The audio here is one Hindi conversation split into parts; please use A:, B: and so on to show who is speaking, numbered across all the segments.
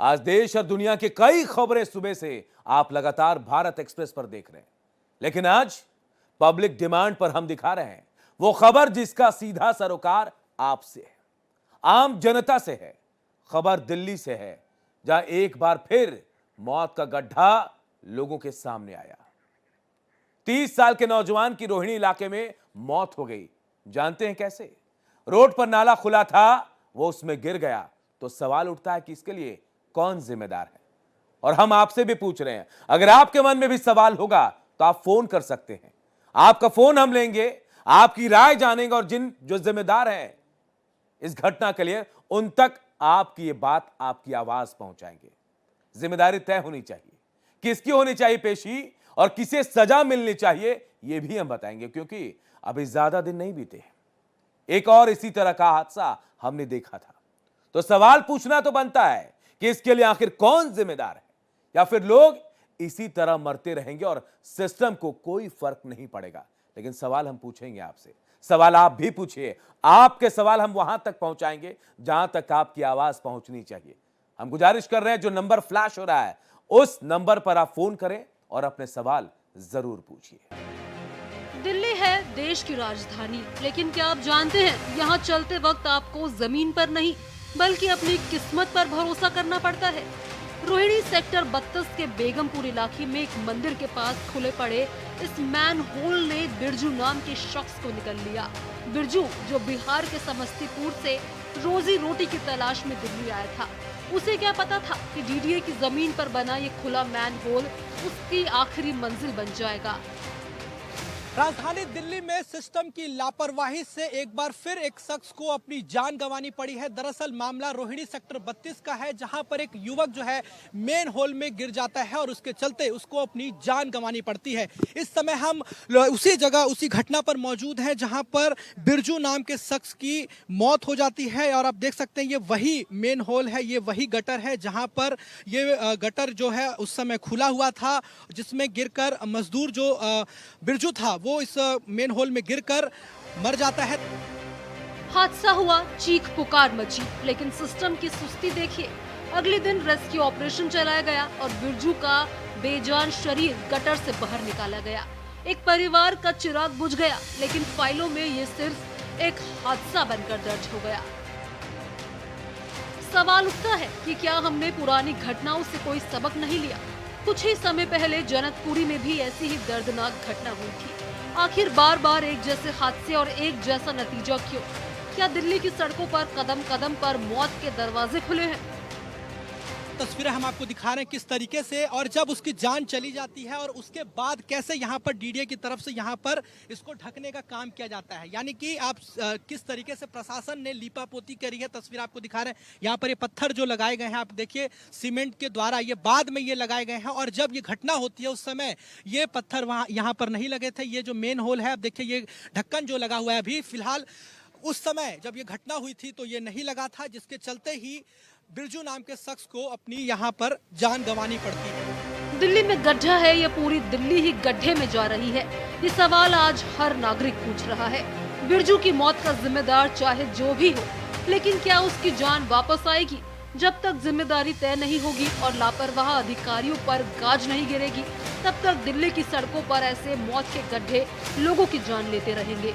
A: आज देश और दुनिया की कई खबरें सुबह से आप लगातार भारत एक्सप्रेस पर देख रहे हैं, लेकिन आज पब्लिक डिमांड पर हम दिखा रहे हैं वो खबर जिसका सीधा सरोकार आपसे है, आम जनता से है। खबर दिल्ली से है, जहां एक बार फिर मौत का गड्ढा लोगों के सामने आया। 30 साल के नौजवान की रोहिणी इलाके में मौत हो गई। जानते हैं कैसे? रोड पर नाला खुला था, वो उसमें गिर गया। तो सवाल उठता है कि इसके लिए कौन जिम्मेदार है? और हम आपसे भी पूछ रहे हैं, अगर आपके मन में भी सवाल होगा तो आप फोन कर सकते हैं। आपका फोन हम लेंगे, आपकी राय जानेंगे और जो जिम्मेदार हैं इस घटना के लिए उन तक आपकी ये बात, आपकी आवाज पहुंचाएंगे। जिम्मेदारी तय होनी चाहिए, किसकी होनी चाहिए पेशी और किसे सजा मिलनी चाहिए यह भी हम बताएंगे, क्योंकि अभी ज्यादा दिन नहीं बीते, एक और इसी तरह का हादसा हमने देखा था। तो सवाल पूछना तो बनता है कि इसके लिए आखिर कौन जिम्मेदार है, या फिर लोग इसी तरह मरते रहेंगे और सिस्टम को कोई फर्क नहीं पड़ेगा। लेकिन सवाल हम पूछेंगे आपसे, सवाल आप भी पूछिए। आपके सवाल हम वहां तक पहुंचाएंगे जहां तक आपकी आवाज पहुंचनी चाहिए। हम गुजारिश कर रहे हैं, जो नंबर फ्लैश हो रहा है उस नंबर पर आप फोन करें और अपने सवाल जरूर पूछिए।
B: दिल्ली है देश की राजधानी, लेकिन क्या आप जानते हैं यहाँ चलते वक्त आपको जमीन पर नहीं बल्कि अपनी किस्मत पर भरोसा करना पड़ता है। रोहिणी सेक्टर 32 के बेगमपुर इलाके में एक मंदिर के पास खुले पड़े इस मैन होल ने बिरजू नाम के शख्स को निकल लिया। बिरजू, जो बिहार के समस्तीपुर से रोजी रोटी की तलाश में दिल्ली आया था, उसे क्या पता था कि डीडीए की जमीन पर बना ये खुला मैन होल उसकी आखिरी मंजिल बन जाएगा।
C: राजधानी दिल्ली में सिस्टम की लापरवाही से एक बार फिर एक शख्स को अपनी जान गंवानी पड़ी है। दरअसल मामला रोहिणी सेक्टर 32 का है, जहां पर एक युवक जो है मेन होल में गिर जाता है और उसके चलते उसको अपनी जान गंवानी पड़ती है। इस समय हम उसी जगह, उसी घटना पर मौजूद हैं जहां पर बिरजू नाम के शख्स की मौत हो जाती है। और आप देख सकते हैं ये वही मेन होल है, ये वही गटर है जहाँ पर ये गटर जो है उस समय खुला हुआ था, जिसमें गिरकर मजदूर जो बिरजू था वो इस मेन होल में गिरकर मर जाता है।
B: हादसा हुआ, चीख पुकार मची, लेकिन सिस्टम की सुस्ती देखिए। अगले दिन रेस्क्यू ऑपरेशन चलाया गया और बिरजू का बेजान शरीर गटर से बाहर निकाला गया। एक परिवार का चिराग बुझ गया, लेकिन फाइलों में ये सिर्फ एक हादसा बनकर दर्ज हो गया। सवाल उठता है कि क्या हमने पुरानी घटनाओं से कोई सबक नहीं लिया? कुछ ही समय पहले जनकपुरी में भी ऐसी ही दर्दनाक घटना हुई थी। आखिर बार बार एक जैसे हादसे और एक जैसा नतीजा क्यों? क्या दिल्ली की सड़कों पर कदम कदम पर मौत के दरवाजे खुले हैं?
C: तस्वीरें हम आपको दिखा रहे हैं किस तरीके से, और जब उसकी जान चली जाती है और उसके बाद कैसे यहाँ पर डीडीए की तरफ से यहाँ पर इसको ढकने का काम किया जाता है। यानी कि आप किस तरीके से प्रशासन ने लीपापोती करी है। तस्वीर आपको दिखा रहे हैं, यहाँ पर ये पत्थर जो लगाए गए हैं आप देखिए सीमेंट के द्वारा, ये बाद में ये लगाए गए हैं। और जब ये घटना होती है उस समय ये पत्थर वहाँ यहाँ पर नहीं लगे थे। ये जो मेन होल है आप देखिए, ये ढक्कन जो लगा हुआ है अभी फिलहाल, उस समय जब ये घटना हुई थी तो ये नहीं लगा था, जिसके चलते ही बिरजू नाम के शख्स को अपनी यहाँ पर जान गंवानी पड़ती है।
B: दिल्ली में गड्ढा है या पूरी दिल्ली ही गड्ढे में जा रही है? ये सवाल आज हर नागरिक पूछ रहा है। बिरजू की मौत का जिम्मेदार चाहे जो भी हो, लेकिन क्या उसकी जान वापस आएगी? जब तक जिम्मेदारी तय नहीं होगी और लापरवाह अधिकारियों पर गाज नहीं गिरेगी, तब तक दिल्ली की सड़कों पर ऐसे मौत के गड्ढे लोगों की जान लेते रहेंगे।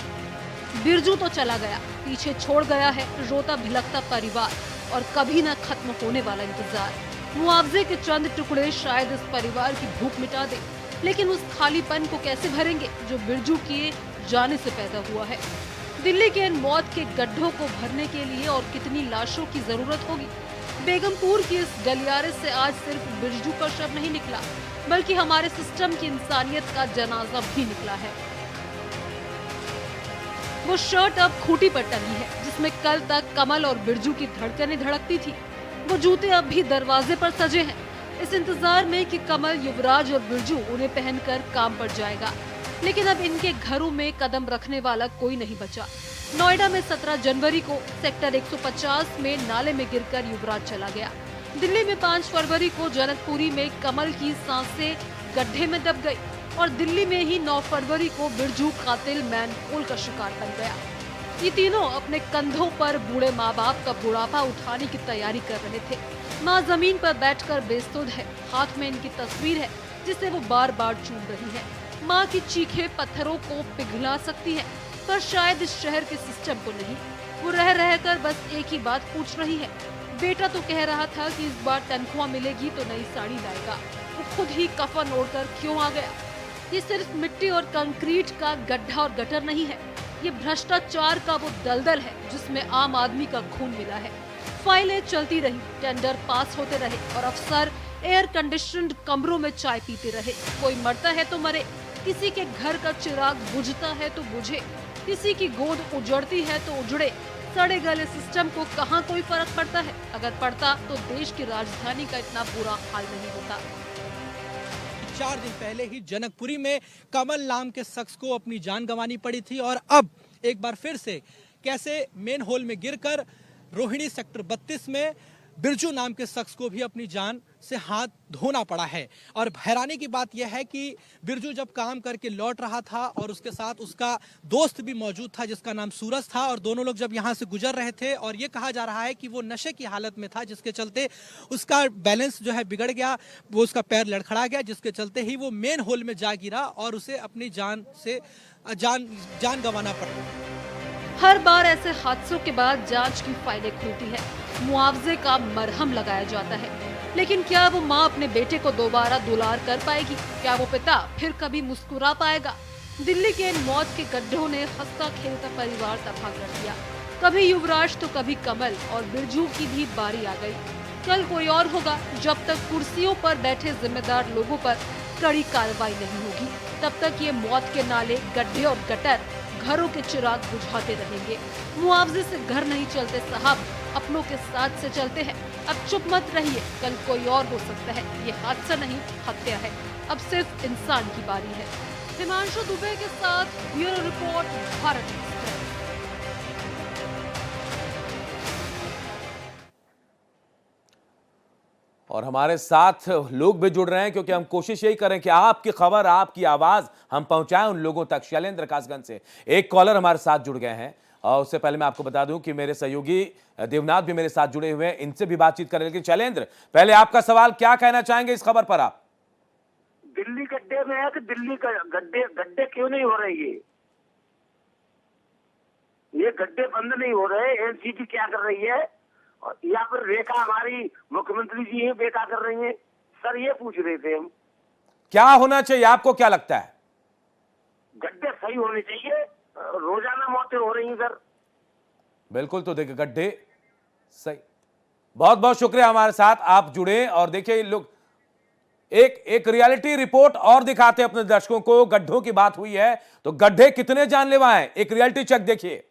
B: बिरजू तो चला गया, पीछे छोड़ गया है रोता भिलकता परिवार और कभी न खत्म होने वाला इंतजार। मुआवजे के चंद टुकड़े शायद इस परिवार की भूख मिटा दे, लेकिन उस खालीपन को कैसे भरेंगे जो बिरजू के जाने से पैदा हुआ है? दिल्ली के इन मौत के गड्ढों को भरने के लिए और कितनी लाशों की जरूरत होगी? बेगमपुर की इस गलियारे से आज सिर्फ बिरजू का शव नहीं निकला, बल्कि हमारे सिस्टम की इंसानियत का जनाजा भी निकला है। वो शर्ट अब खूंटी पर टंगी है जिसमें कल तक कमल और बिरजू की धड़कनें धड़कती थी। वो जूते अब भी दरवाजे पर सजे हैं, इस इंतजार में कि कमल, युवराज और बिरजू उन्हें पहनकर काम पर जाएगा। लेकिन अब इनके घरों में कदम रखने वाला कोई नहीं बचा। नोएडा में 17 जनवरी को सेक्टर 150 में नाले में गिरकर युवराज चला गया। दिल्ली में 5 फरवरी को जनकपुरी में कमल की सांसें गड्ढे में दब गई और दिल्ली में ही 9 फरवरी को बिरजू कातिल मैन होल का शिकार बन गया। ये तीनों अपने कंधों पर बूढ़े माँ बाप का बुढ़ापा उठाने की तैयारी कर रहे थे। माँ जमीन पर बैठकर बेसुध है। हाथ में इनकी तस्वीर है जिसे वो बार बार चूम रही है। माँ की चीखें पत्थरों को पिघला सकती हैं, पर शायद इस शहर के सिस्टम को नहीं। वो रह रहकर बस एक ही बात पूछ रही है। बेटा तो कह रहा था कि इस बार तनख्वाह मिलेगी तो नई साड़ी लाएगा, वो खुद ही कफन ओढ़कर क्यों आ गया? ये सिर्फ मिट्टी और कंक्रीट का गड्ढा और गटर नहीं है, ये भ्रष्टाचार का वो दलदल है जिसमें आम आदमी का खून मिला है। फाइलें चलती रही, टेंडर पास होते रहे और अफसर एयर कंडीशनड कमरों में चाय पीते रहे। कोई मरता है तो मरे, किसी के घर का चिराग बुझता है तो बुझे, किसी की गोद उजड़ती है तो उजड़े। सड़े गले सिस्टम को कहाँ कोई फर्क पड़ता है? अगर पड़ता तो देश की राजधानी का इतना बुरा हाल नहीं होता।
C: 4 दिन पहले ही जनकपुरी में कमल नाम के शख्स को अपनी जान गंवानी पड़ी थी और अब एक बार फिर से कैसे मेन होल में गिरकर रोहिणी सेक्टर 32 में बिरजू नाम के शख्स को भी अपनी जान से हाथ धोना पड़ा है। और हैरानी की बात यह है कि बिरजू जब काम करके लौट रहा था और उसके साथ उसका दोस्त भी मौजूद था जिसका नाम सूरज था, और दोनों लोग जब यहाँ से गुजर रहे थे और ये कहा जा रहा है कि वो नशे की हालत में था जिसके चलते उसका बैलेंस जो है बिगड़ गया, वो उसका पैर लड़खड़ा गया, जिसके चलते ही वो मेन होल में जा गिरा और उसे अपनी जान गंवाना पड़ा।
B: हर बार ऐसे हादसों के बाद जांच की फाइलें खुलती है, मुआवजे का मरहम लगाया जाता है, लेकिन क्या वो माँ अपने बेटे को दोबारा दुलार कर पाएगी? क्या वो पिता फिर कभी मुस्कुरा पाएगा? दिल्ली के इन मौत के गड्ढों ने हंसता खेलता परिवार तबाह कर दिया। कभी युवराज तो कभी कमल, और बिरजू की भी बारी आ गई। कल कोई और होगा। जब तक कुर्सियों पर बैठे जिम्मेदार लोगों पर कड़ी कार्रवाई नहीं होगी, तब तक ये मौत के नाले, गड्ढे और गटर घरों के चिराग बुझाते रहेंगे। मुआवजे से घर नहीं चलते साहब, अपनों के साथ से चलते हैं। अब चुप मत रहिए, कल कोई और हो सकता है। ये हादसा नहीं, हत्या है। अब सिर्फ इंसान की बारी है। हिमांशु दुबे के साथ ब्यूरो रिपोर्ट, भारत एक्सप्रेस।
A: और हमारे साथ लोग भी जुड़ रहे हैं क्योंकि हम कोशिश यही करें कि आपकी खबर, आपकी आवाज हम पहुंचाएं उन लोगों तक। शैलेंद्र कासगंज से एक कॉलर हमारे साथ जुड़ गए हैं और उससे पहले मैं आपको बता दूं कि मेरे सहयोगी देवनाथ भी मेरे साथ जुड़े हुए हैं, इनसे भी बातचीत करें। लेकिन शैलेंद्र, पहले आपका सवाल, क्या कहना चाहेंगे इस खबर पर आप?
D: दिल्ली गड्ढे में है कि दिल्ली का गड्ढे क्यों नहीं हो रहे? ये गड्ढे बंद नहीं हो रहे। एनसीबी क्या कर रही है या फिर रेखा हमारी मुख्यमंत्री जी हैं बेटा कर रही हैं? सर ये पूछ रहे थे हम।
A: क्या होना चाहिए, आपको क्या लगता है?
D: गड्ढे सही होने चाहिए, रोजाना मौतें हो रही हैं सर।
A: बिल्कुल, तो देखिए गड्ढे सही। बहुत बहुत शुक्रिया हमारे साथ आप जुड़े। और देखिए लोग एक रियलिटी रिपोर्ट और दिखाते हैं अपने दर्शकों को। गड्ढों की बात हुई है तो गड्ढे कितने जानलेवा हैं, एक रियलिटी चेक देखिए।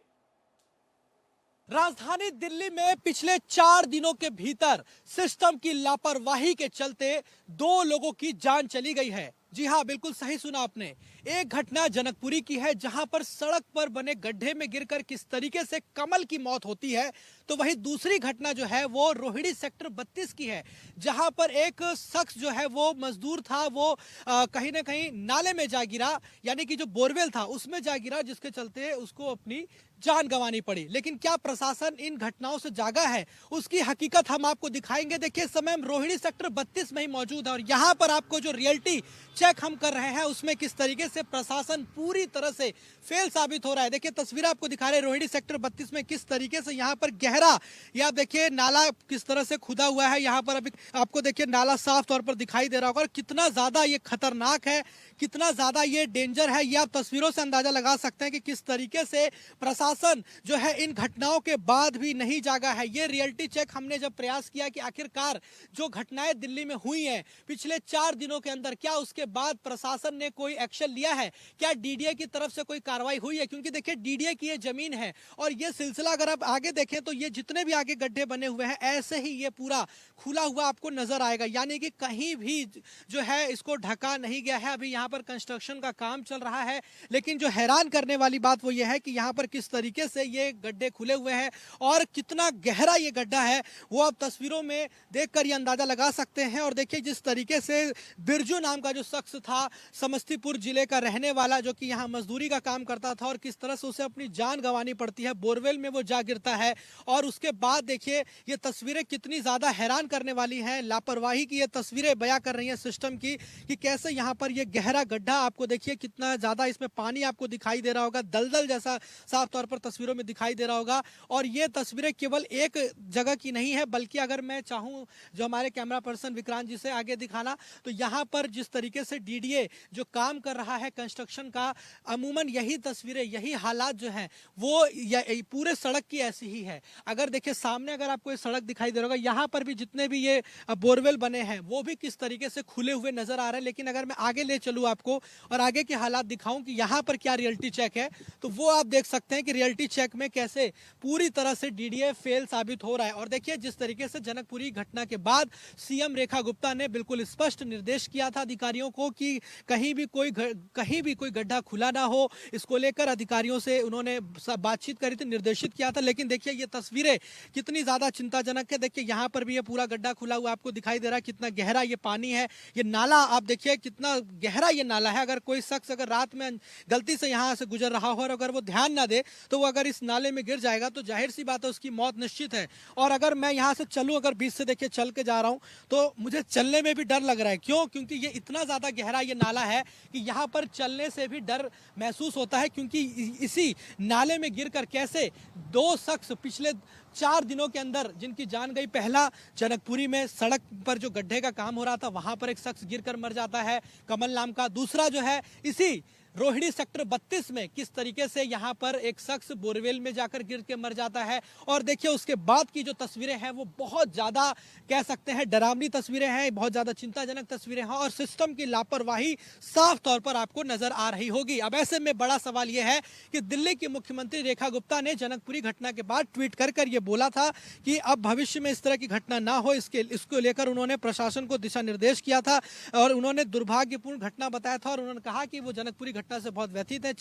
C: राजधानी दिल्ली में पिछले 4 दिनों के भीतर सिस्टम की लापरवाही के चलते 2 लोगों की जान चली गई है। जी हाँ, बिल्कुल सही सुना आपने। एक घटना जनकपुरी की है जहां पर सड़क पर बने गड्ढे में गिरकर किस तरीके से कमल की मौत होती है, तो वहीं दूसरी घटना जो है वो रोहिणी सेक्टर 32 की है जहां पर एक शख्स जो है वो मजदूर था, वो कहीं ना कहीं नाले में जा गिरा, यानी कि जो बोरवेल था उसमें जा गिरा, जिसके चलते उसको अपनी जान गंवानी पड़ी। लेकिन क्या प्रशासन इन घटनाओं से जागा है, उसकी हकीकत हम आपको दिखाएंगे। देखिए, इस समय हम रोहिणी सेक्टर 32 में ही मौजूद है और यहाँ पर आपको जो रियलिटी चेक हम कर रहे हैं उसमें किस तरीके से प्रशासन पूरी तरह से फेल साबित हो रहा है। देखिए तस्वीर आपको दिखा रहे हैं रोहिणी सेक्टर 32 में किस तरीके से यहाँ पर गहरा, या देखिए नाला किस तरह से खुदा हुआ है। यहाँ पर अभी आपको देखिए नाला साफ तौर पर दिखाई दे रहा होगा। कितना ज्यादा ये खतरनाक है, कितना ज्यादा ये डेंजर है, ये आप तस्वीरों से अंदाजा लगा सकते हैं कि किस तरीके से प्रशासन जो है इन घटनाओं के बाद भी नहीं जागा है। ये रियलिटी चेक हमने जब प्रयास किया कि आखिरकार जो घटनाएं दिल्ली में हुई हैं पिछले 4 दिनों के अंदर, क्या उसके बाद प्रशासन ने कोई एक्शन लिया है, क्या डीडीए की तरफ से कोई कार्रवाई हुई है? क्योंकि देखिए डीडीए की ये जमीन है और ये सिलसिला अगर आप आगे देखें तो ये जितने भी आगे गड्ढे बने हुए हैं ऐसे ही ये पूरा खुला हुआ आपको नजर आएगा, यानी कि कहीं भी जो है इसको ढका नहीं गया है। अभी यहाँ पर कंस्ट्रक्शन का काम चल रहा है, लेकिन जो हैरान करने वाली बात वो ये है कि यहाँ पर किस तरीके से ये गड्ढे खुले हुए हैं और कितना गहरा ये गड्ढा है वो आप तस्वीरों में देखकर ये अंदाजा लगा सकते हैं। और देखिए जिस तरीके से बिरजू नाम का जो शख्स था, समस्तीपुर जिले का रहने वाला, जो कि यहाँ मजदूरी का काम करता था और किस तरह से उसे अपनी जान गंवानी पड़ती है, बोरवेल में वो जा गिरता है। और उसके बाद देखिए ये तस्वीरें कितनी ज़्यादा हैरान करने वाली हैं। लापरवाही की ये तस्वीरें बयां कर रही हैं सिस्टम की, कि कैसे यहाँ पर ये गहरा गड्ढा, आपको देखिए कितना ज़्यादा इसमें पानी आपको दिखाई दे रहा होगा, दलदल जैसा साफ तौर पर तस्वीरों में दिखाई दे रहा होगा। और ये तस्वीरें केवल एक जगह की नहीं है, बल्कि अगर मैं चाहूँ जो हमारे कैमरा पर्सन विक्रांत जी से आगे दिखाना, तो यहाँ पर जिस तरीके से डीडीए जो काम कर रहा है कंस्ट्रक्शन का, अमूमन यही तस्वीरें, यही हालात जो हैं वो पूरे सड़क की ऐसी ही है। अगर देखिए सामने अगर आपको ये सड़क दिखाई दे रहा होगा, यहाँ पर भी जितने भी ये बोरवेल बने हैं वो भी किस तरीके से खुले हुए नजर आ रहे हैं। लेकिन अगर मैं आगे ले चलूँ आपको और आगे के हालात दिखाऊं कि यहाँ पर क्या रियलिटी चेक है, तो वो आप देख सकते हैं कि रियलिटी चेक में कैसे पूरी तरह से डीडीए फेल साबित हो रहा है। और देखिए जिस तरीके से जनकपुरी घटना के बाद सीएम रेखा गुप्ता ने बिल्कुल स्पष्ट निर्देश किया था अधिकारियों को कि कहीं भी कोई गड्ढा खुला ना हो, इसको लेकर अधिकारियों से उन्होंने बातचीत करी थी, निर्देशित किया था। लेकिन देखिए ये तस्वीरें कितनी ज्यादा चिंताजनक है। देखिए यहाँ पर भी ये पूरा गड्ढा खुला हुआ आपको दिखाई दे रहा है, कितना गहरा ये पानी है। ये नाला आप देखिए कितना गहरा ये नाला है। अगर कोई शख्स अगर रात में गलती से यहाँ से गुजर रहा हो और अगर वो ध्यान ना दे तो वो अगर इस नाले में गिर जाएगा तो जाहिर सी बात है उसकी मौत निश्चित है। और अगर मैं यहाँ से चलूँ, अगर बीच से देखिए चल के जा रहा हूँ, तो मुझे चलने में भी डर लग रहा है। क्यों? क्योंकि ये इतना ज्यादा गहरा ये नाला है कि यहाँ पर चलने से भी डर महसूस होता है। क्योंकि इसी नाले में गिरकर कैसे दो शख्स पिछले 4 दिनों के अंदर जिनकी जान गई, पहला जनकपुरी में सड़क पर जो गड्ढे का काम हो रहा था वहां पर एक शख्स गिरकर मर जाता है, कमल नाम का। दूसरा जो है इसी रोहिणी सेक्टर 32 में किस तरीके से यहाँ पर एक शख्स बोरवेल में जाकर गिर के मर जाता है। और देखिए उसके बाद की जो तस्वीरें हैं वो बहुत ज़्यादा कह सकते हैं डरावनी तस्वीरें हैं, बहुत ज़्यादा चिंताजनक तस्वीरें हैं और सिस्टम की लापरवाही साफ तौर पर आपको नजर आ रही होगी। अब ऐसे में बड़ा सवाल यह है कि दिल्ली की मुख्यमंत्री रेखा गुप्ता ने जनकपुरी घटना के बाद ट्वीट कर ये बोला था कि अब भविष्य में इस तरह की घटना ना हो, इसको लेकर उन्होंने प्रशासन को दिशा निर्देश किया था और उन्होंने दुर्भाग्यपूर्ण घटना बताया था। और उन्होंने कहा कि वो जनकपुरी घटना से बहुत व्यथित है,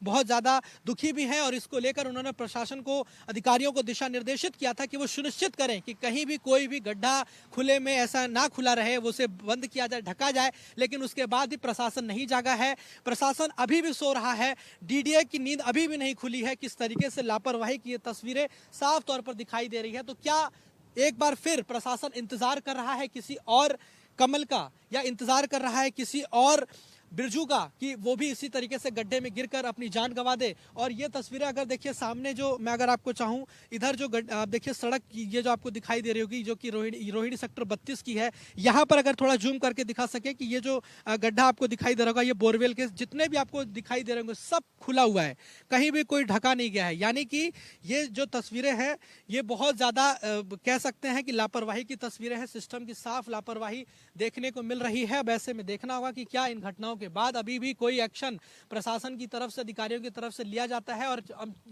C: बहुत ज्यादा दुखी भी हैं और इसको लेकर उन्होंने प्रशासन को, अधिकारियों को दिशा निर्देशित किया था कि वो सुनिश्चित करें कि कहीं भी कोई भी गड्ढा खुले में ऐसा ना खुला रहे, वो उसे बंद किया जाए, ढका जाए। लेकिन उसके बाद भी प्रशासन नहीं जागा है, प्रशासन अभी भी सो रहा है, डीडीए की नींद अभी भी नहीं खुली है। किस तरीके से लापरवाही की ये तस्वीरें साफ तौर पर दिखाई दे रही है। तो क्या एक बार फिर प्रशासन इंतजार कर रहा है किसी और कमल का, या इंतजार कर रहा है किसी और बिरजू का कि वो भी इसी तरीके से गड्ढे में गिरकर अपनी जान गंवा दे? और ये तस्वीरें अगर देखिए सामने, जो मैं अगर आपको चाहूँ, इधर जो आप देखिए सड़क ये जो आपको दिखाई दे रही होगी, जो कि रोहिणी सेक्टर 32 की है, यहाँ पर अगर थोड़ा जूम करके दिखा सके कि ये जो गड्ढा आपको दिखाई दे रहा होगा, ये बोरवेल के जितने भी आपको दिखाई दे रहे होंगे सब खुला हुआ है, कहीं भी कोई ढका नहीं गया है। यानी कि ये जो तस्वीरें हैं ये बहुत ज़्यादा कह सकते हैं कि लापरवाही की तस्वीरें हैं, सिस्टम की साफ लापरवाही देखने को मिल रही है। अब ऐसे में देखना होगा कि क्या इन घटनाओं के बाद अभी भी कोई एक्शन प्रशासन की तरफ से, अधिकारियों की तरफ से लिया जाता है। और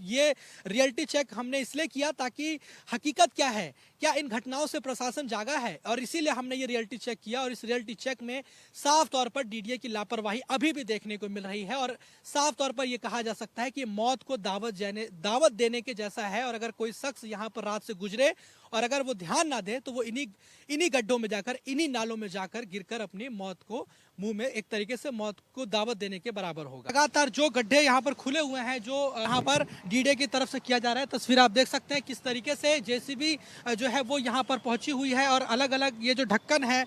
C: ये रियलिटी चेक हमने इसलिए किया ताकि हकीकत क्या है, क्या इन घटनाओं से प्रशासन जागा है, और इसीलिए हमने ये रियलिटी चेक किया। और इस रियलिटी चेक में साफ तौर पर डीडीए की लापरवाही अभी भी देखने को मिल रही है और साफ तौर पर यह कहा जा सकता है कि मौत को दावत देने के जैसा है। और अगर कोई शख्स यहाँ पर रात से गुजरे और अगर वो ध्यान ना दे तो वो इन्हीं गड्ढों में जाकर, इन्हीं नालों में जाकर गिरकर अपनी मौत को, मुंह में एक तरीके से मौत को दावत देने के बराबर होगा। लगातार जो गड्ढे यहाँ पर खुले हुए हैं, जो यहाँ पर डीडीए की तरफ से किया जा रहा है, तस्वीर आप देख सकते हैं किस तरीके से जेसीबी जो है वो यहाँ पर पहुंची हुई है और अलग अलग ये जो ढक्कन है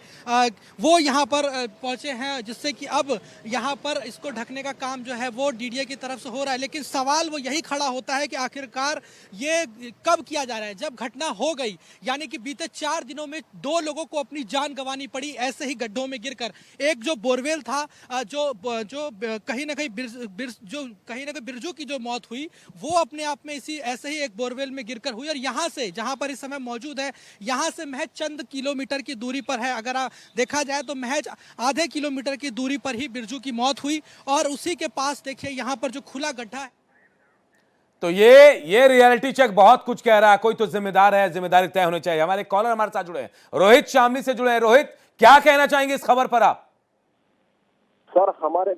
C: वो यहाँ पर पहुंचे हैं, जिससे कि अब यहाँ पर इसको ढकने का काम जो है वो डीडीए की तरफ से हो रहा है। लेकिन सवाल वो यही खड़ा होता है कि आखिरकार ये कब किया जा रहा है, जब घटना हो गई, यानी कि बीते 4 दिनों में 2 लोगों को अपनी जान गंवानी पड़ी ऐसे ही गड्ढों में गिरकर। एक जो बोरवेल था, जो कहीं ना कहीं बिरजू की जो मौत हुई वो अपने आप में इसी ऐसे ही एक बोरवेल में गिरकर हुई। और यहाँ से, जहाँ पर इस समय मौजूद है, यहाँ से महज चंद किलोमीटर की दूरी पर है, अगर देखा जाए तो महज आधे किलोमीटर की दूरी पर ही बिरजू की मौत हुई। और उसी के पास देखिए यहाँ पर जो खुला गड्ढा है।
A: तो ये रियलिटी चेक बहुत कुछ कह रहा है। कोई तो जिम्मेदार है, जिम्मेदारी तय होनी चाहिए। हमारे कॉलर हमारे साथ जुड़े हैं, रोहित शामली से जुड़े हैं। रोहित, क्या कहना चाहेंगे इस खबर पर आप?
E: सर, हमारे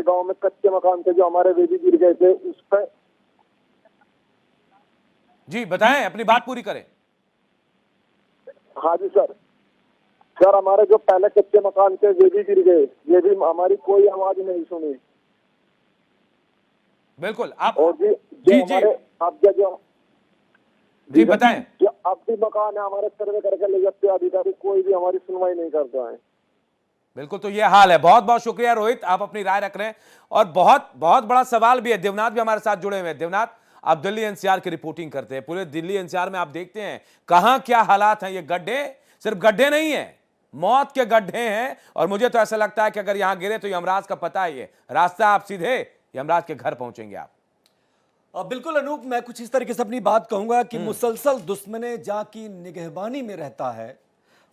E: गांव में कच्चे मकान थे जो हमारे बेबी गिर गए थे, उस पर।
A: जी बताएं, अपनी बात पूरी करें।
E: हाँ जी सर, सर हमारे जो पहले कच्चे मकान थे वे भी गिर गए, ये भी हमारी कोई आवाज नहीं सुनी।
A: बिल्कुल आप
E: और
A: जी जी
E: हमारे अब जो
A: जी बताएं।
E: जो अब भी मकान है हमारे सर्वे करके ले जाते हैं अधिकारी, कोई भी हमारी सुनवाई नहीं करता है।
A: बिल्कुल, तो ये हाल है। बहुत बहुत शुक्रिया रोहित, आप अपनी राय रख रहे हैं। और बहुत बहुत बड़ा सवाल भी है। देवनाथ भी हमारे साथ जुड़े हुए हैं। देवनाथ, आप दिल्ली एनसीआर की रिपोर्टिंग करते हैं, पूरे दिल्ली एनसीआर में आप देखते हैं कहां क्या हालात हैं। ये गड्ढे सिर्फ गड्ढे नहीं है, मौत के गड्ढे हैं। और मुझे तो ऐसा लगता है कि अगर यहां गिरे तो यमराज का पता ही है, रास्ता आप सीधे यमराज के घर पहुंचेंगे आप।
F: बिल्कुल अनूप, मैं कुछ इस तरीके से अपनी बात कहूंगा कि मुसलसल दुश्मने जहां की निगहबानी में रहता है,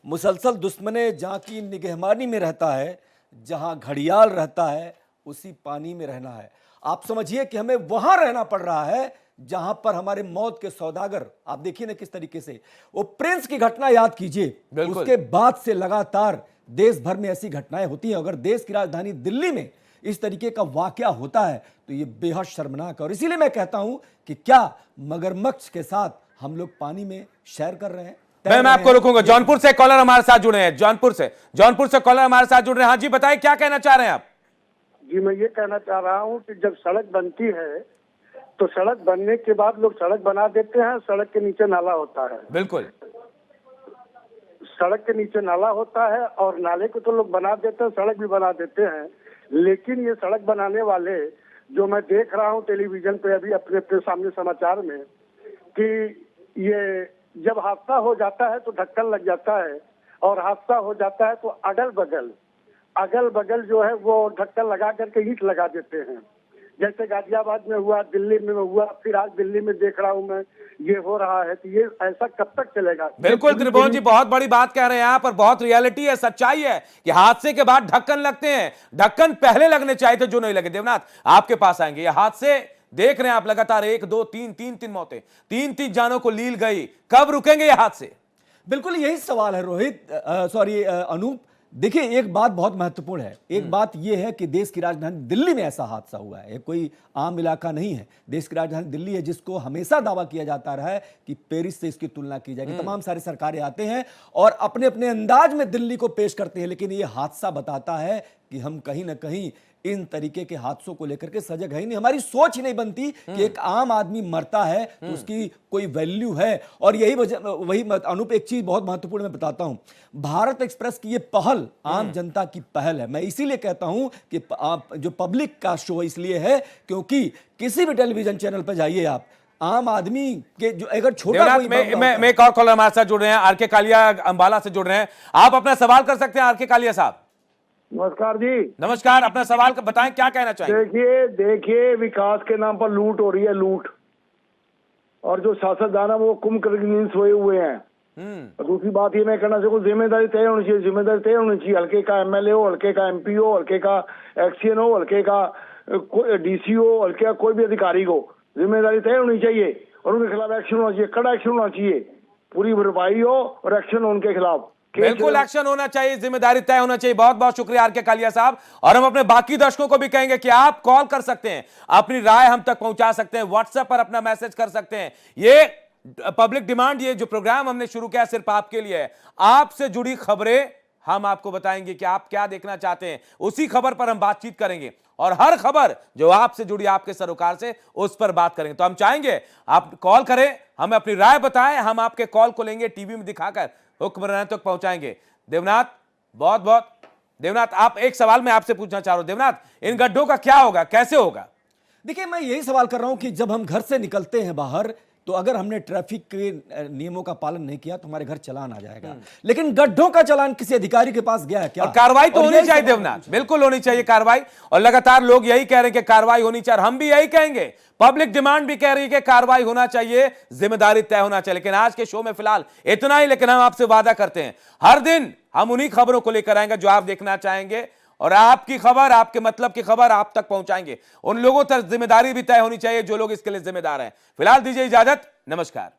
F: मुसलसल दुश्मने जहां की निगहबानी में रहता है, जहां घड़ियाल रहता है उसी पानी में रहना है। आप समझिए कि हमें वहां रहना पड़ रहा है जहां पर हमारे मौत के सौदागर, आप देखिए ना किस तरीके से, वो प्रिंस की घटना याद कीजिए, उसके बाद से लगातार देश भर में ऐसी घटनाएं होती हैं। अगर देश की राजधानी दिल्ली में इस तरीके का वाकया होता है तो ये बेहद शर्मनाक है। और इसीलिए मैं कहता हूं कि क्या मगरमच्छ के साथ हम लोग पानी में सैर कर रहे हैं।
A: मैं आपको रुकूंगा। जौनपुर से कॉलर हमारे साथ जुड़े हैं, जौनपुर से कॉलर हमारे साथ जुड़ रहे हैं। हाँ जी बताइए, क्या कहना चाह रहे हैं आप?
G: जी मैं ये कहना चाह रहा हूँ कि जब सड़क बनती है तो सड़क बनने के बाद लोग सड़क बना देते हैं, सड़क के नीचे नाला होता है।
A: बिल्कुल,
G: सड़क के नीचे नाला होता है और नाले को तो लोग बना देते हैं, सड़क भी बना देते हैं। लेकिन ये सड़क बनाने वाले जो मैं देख रहा हूँ टेलीविजन पे अभी अपने सामने समाचार में, कि ये जब हादसा हो जाता है तो ढक्कन लग जाता है, और हादसा हो जाता है तो अगल बगल जो है वो ढक्कन लगा करके ईंट लगा देते हैं। जैसे गाजियाबाद में हुआ, दिल्ली में हुआ, फिर आज दिल्ली में देख रहा हूँ मैं ये हो रहा है। तो ये ऐसा कब तक चलेगा?
A: बिल्कुल त्रिभुवन जी, बहुत बड़ी बात कह रहे हैं आप, और बहुत रियलिटी है, सच्चाई है कि हादसे के बाद ढक्कन लगते हैं। ढक्कन पहले लगने चाहिए थे जो नहीं लगे। देवनाथ, आपके पास आएंगे। ये हादसे देख रहे हैं आप लगातार, 1 2 3 3 मौतें, 3 जानों को लील गई। कब रुकेंगे ये हादसे?
F: बिल्कुल यही सवाल है रोहित, अनूप। देखिए एक बात बहुत महत्वपूर्ण है। एक बात यह है कि देश की राजधानी दिल्ली में ऐसा हादसा हुआ है, कोई आम इलाका नहीं है। देश की राजधानी दिल्ली है, जिसको हमेशा दावा किया जाता रहा है कि पेरिस से इसकी तुलना की जाएगी। तमाम सारे सरकारें आते हैं और अपने अपने अंदाज में दिल्ली को पेश करते हैं, लेकिन यह हादसा बताता है कि हम कहीं ना कहीं इन तरीके के हादसों को लेकर के सजग है ही नहीं। हमारी सोच ही नहीं बनती कि एक आम आदमी मरता है तो उसकी कोई वैल्यू है। और यही वही अनूप, एक चीज बहुत महत्वपूर्ण मैं बताता हूं, भारत एक्सप्रेस की ये पहल आम जनता की पहल है। मैं इसीलिए कहता हूं कि जो पब्लिक का शो इसलिए है क्योंकि किसी भी टेलीविजन चैनल पर जाइए आप, आम आदमी के जो अगर छोटा कोई
A: मैं एक और कॉलर हमारे साथ जुड़ रहे हैं, आरके कालिया अंबाला से जुड़ रहे हैं। आप अपना सवाल कर सकते हैं आरके कालिया साहब।
G: नमस्कार जी।
A: नमस्कार, अपना सवाल बताएं, क्या कहना चाहिए?
G: देखिए विकास के नाम पर लूट हो रही है, लूट। और जो शासकदान है वो कुंभकर्ण सोए हुए हैं। और दूसरी बात ये मैं कहना चाहूँ, जिम्मेदारी तय होनी चाहिए, जिम्मेदारी तय होनी चाहिए। हल्के का एमएलए हो, हल्के का एमपी हो, हल्के का एक्सीएन हो, हल्के का डीसी हो, हल्के का कोई भी अधिकारी हो, जिम्मेदारी तय होनी चाहिए और उनके खिलाफ एक्शन होना चाहिए, कड़ा एक्शन होना चाहिए। पूरी भरपाई हो और एक्शन हो उनके खिलाफ।
A: बिल्कुल एक्शन होना चाहिए, जिम्मेदारी तय होना चाहिए। बहुत बहुत शुक्रिया आरके कालिया साहब। और हम अपने बाकी दर्शकों को भी कहेंगे कि आप कॉल कर सकते हैं, अपनी राय हम तक पहुंचा सकते हैं, व्हाट्सएप पर अपना मैसेज कर सकते हैं। ये पब्लिक डिमांड, ये जो प्रोग्राम हमने शुरू किया सिर्फ आपके लिए है। आपसे जुड़ी खबरें हम आपको बताएंगे कि आप क्या देखना चाहते हैं, उसी खबर पर हम बातचीत करेंगे। और हर खबर जो आपसे जुड़ी, आपके सरोकार से, उस पर बात करेंगे। तो हम चाहेंगे आप कॉल करें, हमें अपनी राय बताएं, हम आपके कॉल को लेंगे, टीवी में दिखाकर हुक्मरान तक पहुंचाएंगे। देवनाथ, बहुत बहुत देवनाथ, आप एक सवाल मैं आपसे पूछना चाह रहा हूं। देवनाथ, इन गड्ढों का क्या होगा, कैसे होगा?
F: देखिए मैं यही सवाल कर रहा हूं कि जब हम घर से निकलते हैं बाहर, तो अगर हमने ट्रैफिक के नियमों का पालन नहीं किया तो हमारे घर चालान आ जाएगा। लेकिन गड्ढों का चालान किसी अधिकारी के पास गया है क्या?
A: और कार्रवाई तो होनी चाहिए देवनाथ, बिल्कुल होनी चाहिए कार्रवाई। और लगातार लोग यही कह रहे हैं कि कार्रवाई होनी चाहिए, हम भी यही कहेंगे। पब्लिक डिमांड भी कह रही है कि कार्रवाई होना चाहिए, जिम्मेदारी तय होना चाहिए। लेकिन आज के शो में फिलहाल इतना ही। लेकिन हम आपसे वादा करते हैं हर दिन हम उन्हीं खबरों को लेकर आएंगे जो आप देखना चाहेंगे, और आपकी खबर, आपके मतलब की खबर आप तक पहुंचाएंगे। उन लोगों तक जिम्मेदारी भी तय होनी चाहिए जो लोग इसके लिए जिम्मेदार हैं। फिलहाल दीजिए इजाजत, नमस्कार।